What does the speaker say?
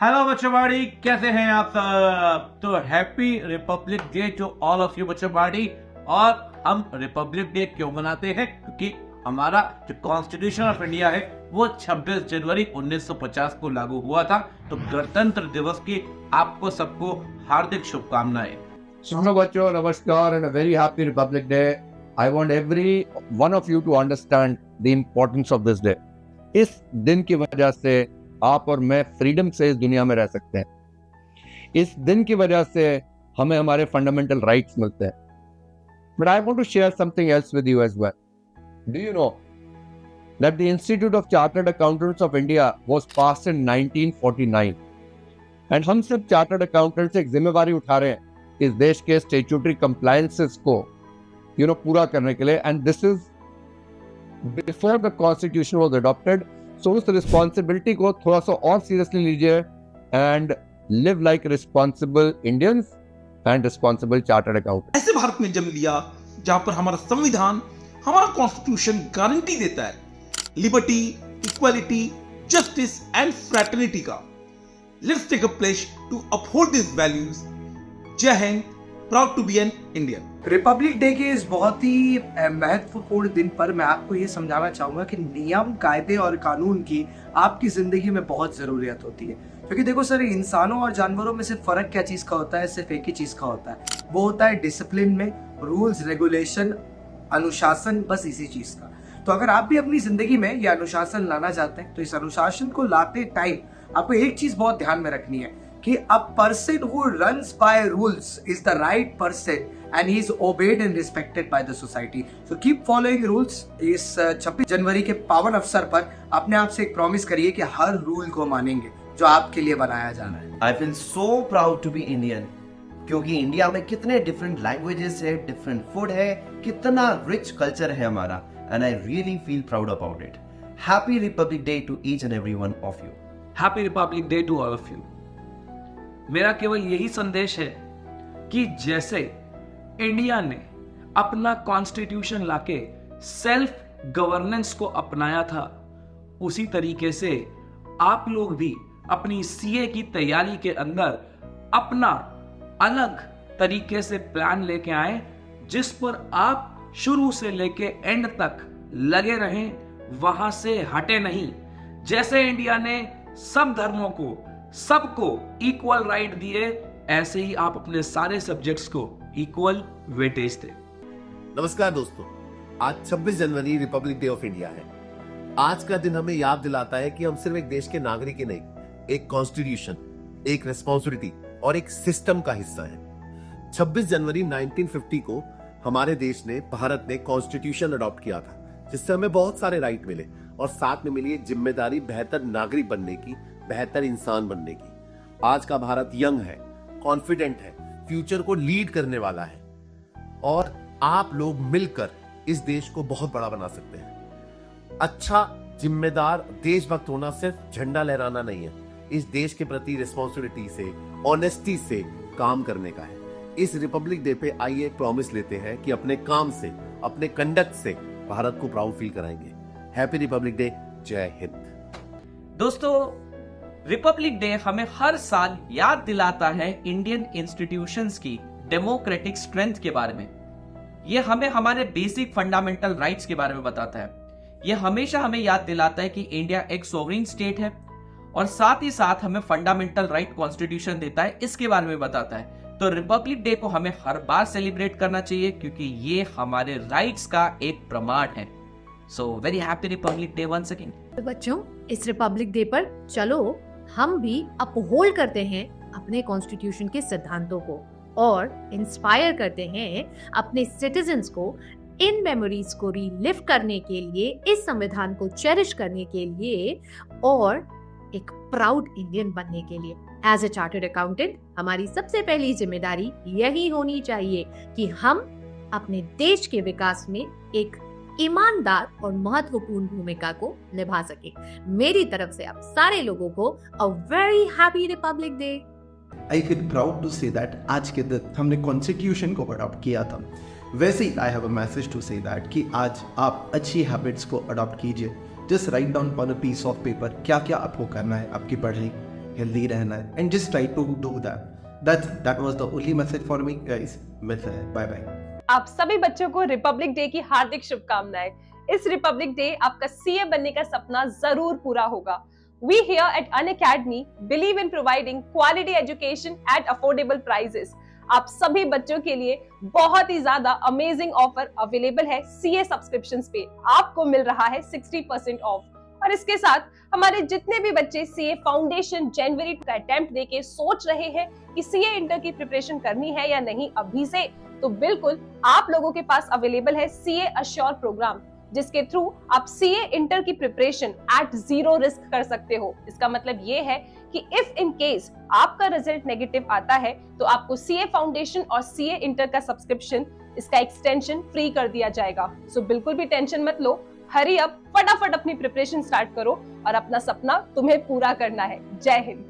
Hello बच्चों, कैसे हैं आप सब? तो happy republic day to all of you बच्चों। और हम रिपब्लिक डे क्यों मनाते हैं? क्योंकि हमारा जो कॉन्स्टिट्यूशन ऑफ इंडिया है वो 26 जनवरी 1950 को लागू हुआ था। तो गणतंत्र दिवस की आपको सबको हार्दिक शुभकामनाएं। Hello, बच्चों, नमस्कार and a very happy Republic Day. I want every one of you to understand the importance of this day. इस दिन की वजह से आप और मैं फ्रीडम से इस दुनिया में रह सकते हैं। इस दिन की वजह से हमें हमारे फंडामेंटल राइट्स मिलते हैं। But I want to share something else with you as well. Do you know that the Institute of Chartered Accountants of India was passed in 1949? And हम सब चार्टर्ड अकाउंटेंट्स एक जिम्मेवारी उठा रहे हैं इस देश के स्टैट्यूटरी कंप्लायंसेस को पूरा करने के लिए। And this is before the constitution was adopted. So उस रिस्पॉन्सिबिलिटी को थोड़ा सा और सीरियसली लीजिए and live like responsible Indians and responsible chartered accountant. ऐसे भारत में जन्म लिया जहां पर हमारा संविधान, हमारा कॉन्स्टिट्यूशन गारंटी देता है liberty, equality, justice and fraternity का। Let's take a pledge to uphold this values. जय Hind, proud to be an Indian. Republic day के इस बहुत ही महत्वपूर्ण दिन पर मैं आपको ये समझाना चाहूँगा कि नियम, कायदे और कानून की आपकी ज़िंदगी में बहुत ज़रूरत होती है। क्योंकि देखो सर, इंसानों और जानवरों में सिर्फ फ़र्क क्या चीज़ का होता है? सिर्फ एक ही चीज़ का होता है, वो होता है डिसिप्लिन में, रूल्स, रेगुलेशन, अनुशासन, बस इसी चीज़ का। तो अगर आप भी अपनी ज़िंदगी में ये अनुशासन लाना चाहते हैं तो इस अनुशासन को लाते टाइम आपको एक चीज़ बहुत ध्यान में रखनी है कि a person who runs by rules is the right person and he is obeyed and respected by the society. So keep following rules. इस 26 जनवरी के पावन अवसर पर अपने आप से एक प्रॉमिस करिए कि हर रूल को मानेंगे जो आपके लिए बनाया जा रहा है। I feel so proud to be Indian, क्योंकि इंडिया में कितने डिफरेंट लैंग्वेजेस है, डिफरेंट फूड है, कितना रिच कल्चर है हमारा, and I really feel proud about it. Happy Republic Day to each and every one of you. Happy republic day to all of you. मेरा केवल यही संदेश है कि जैसे इंडिया ने अपना कॉन्स्टिट्यूशन लाके सेल्फ गवर्नेंस को अपनाया था, उसी तरीके से आप लोग भी अपनी सीए की तैयारी के अंदर अपना अलग तरीके से प्लान लेके आए, जिस पर आप शुरू से लेके एंड तक लगे रहें, वहां से हटे नहीं। जैसे इंडिया ने सब धर्मों को, सबको इक्वल राइट दिए, ऐसे ही आप अपने सारे सब्जेक्ट्स को इक्वल वेटेज दें। नमस्कार दोस्तों, आज 26 जनवरी रिपब्लिक डे ऑफ इंडिया है। आज का दिन हमें याद दिलाता है कि हम सिर्फ एक देश के नागरिक ही नहीं, एक कॉन्स्टिट्यूशन, एक रिस्पॉन्सिबिलिटी और एक सिस्टम का हिस्सा है। 26 जनवरी 1950 को हमारे देश ने, भारत ने कॉन्स्टिट्यूशन अडॉप्ट किया था, जिससे हमें बहुत सारे राइट मिले और साथ में मिली एक जिम्मेदारी बेहतर नागरिक बनने की, बेहतर इंसान बनने की। आज का भारत यंग है, कॉन्फिडेंट है, फ्यूचर को लीड करने वाला है और आप लोग मिलकर इस देश को बहुत बड़ा बना सकते हैं। अच्छा जिम्मेदार देशभक्त होना सिर्फ झंडा लहराना नहीं है, इस देश के प्रति रिस्पॉन्सिबिलिटी से, ऑनेस्टी से काम करने का है। इस रिपब्लिक डे पे आइए एक प्रॉमिस लेते हैं कि अपने काम से, अपने कंडक्ट से भारत को प्राउड फील कराएंगे। हैप्पी रिपब्लिक डे, जय हिंद। दोस्तों, रिपब्लिक डे हमें हर साल याद दिलाता है इंडियन इंस्टीट्यूशंस की डेमोक्रेटिक स्ट्रेंथ के बारे में। यह हमें हमारे बेसिक फंडामेंटल राइट्स के बारे में बताता है। यह हमेशा हमें याद दिलाता है कि इंडिया एक सोवरेन स्टेट है और साथ ही साथ हमें फंडामेंटल राइट कॉन्स्टिट्यूशन देता है, इसके बारे में बताता है। तो रिपब्लिक डे को हमें हर बार सेलिब्रेट करना चाहिए क्योंकि ये हमारे राइट्स का एक प्रमाण है। So very happy republic day once again. तो बच्चों, इस रिपब्लिक डे पर चलो हम भी अपहोल्ड करते हैं अपने कॉन्स्टिट्यूशन के सिद्धांतों को और इंस्पायर करते हैं अपने सिटीजन्स को इन मेमोरीज को रीलिव करने के लिए, इस संविधान को चेरिश करने के लिए और एक प्राउड इंडियन बनने के लिए। एज ए चार्टर्ड अकाउंटेंट हमारी सबसे पहली जिम्मेदारी यही होनी चाहिए कि हम अपने देश के विकास में एक ईमानदार और महत्वपूर्ण भूमिका को निभा सके। मेरी तरफ से आप सारे लोगों को a very happy republic day. I feel proud to say that आज के दिन हमने कॉन्स्टिट्यूशन को अडॉप्ट किया था। वैसे ही I have a message to say that कि आज आप अच्छी हैबिट्स को अडॉप्ट कीजिए। Just write down on a piece of paper क्या क्या आपको करना है आपकी पढ़ाई हेल्दी रहना है, and just try to do that was the only message for me guys. Bye bye. आप सभी बच्चों को रिपब्लिक डे की हार्दिक शुभकामनाएं। इस रिपब्लिक डे आपका सीए बनने का सपना जरूर पूरा होगा। We here at Unacademy believe in providing quality education at affordable prices. आप सभी बच्चों के लिए बहुत ही ज्यादा अमेजिंग ऑफर अवेलेबल है सीए सब्सक्रिप्शंस पे। आपको मिल रहा है 60% ऑफ। और इसके साथ हमारे जितने भी बच्चे सीए फाउंडेशन जनवरी का अटेम्प्ट देके सोच रहे हैं कि सीए इंटर की प्रिपरेशन करनी है या नहीं अभी से, तो बिल्कुल आप लोगों के पास अवेलेबल है सीए अश्योर प्रोग्राम, जिसके थ्रू आप सीए इंटर की प्रिपरेशन एट 0 रिस्क कर सकते हो। इसका मतलब ये है कि इफ इन केस आपका रिजल्ट नेगेटिव आता है तो आपको सीए फाउंडेशन और सीए इंटर का सब्सक्रिप्शन, इसका एक्सटेंशन फ्री कर दिया जाएगा। सो बिल्कुल भी टेंशन मत लो, हरी अप, फटाफट अपनी प्रिपरेशन स्टार्ट करो और अपना सपना तुम्हें पूरा करना है। जय हिंद।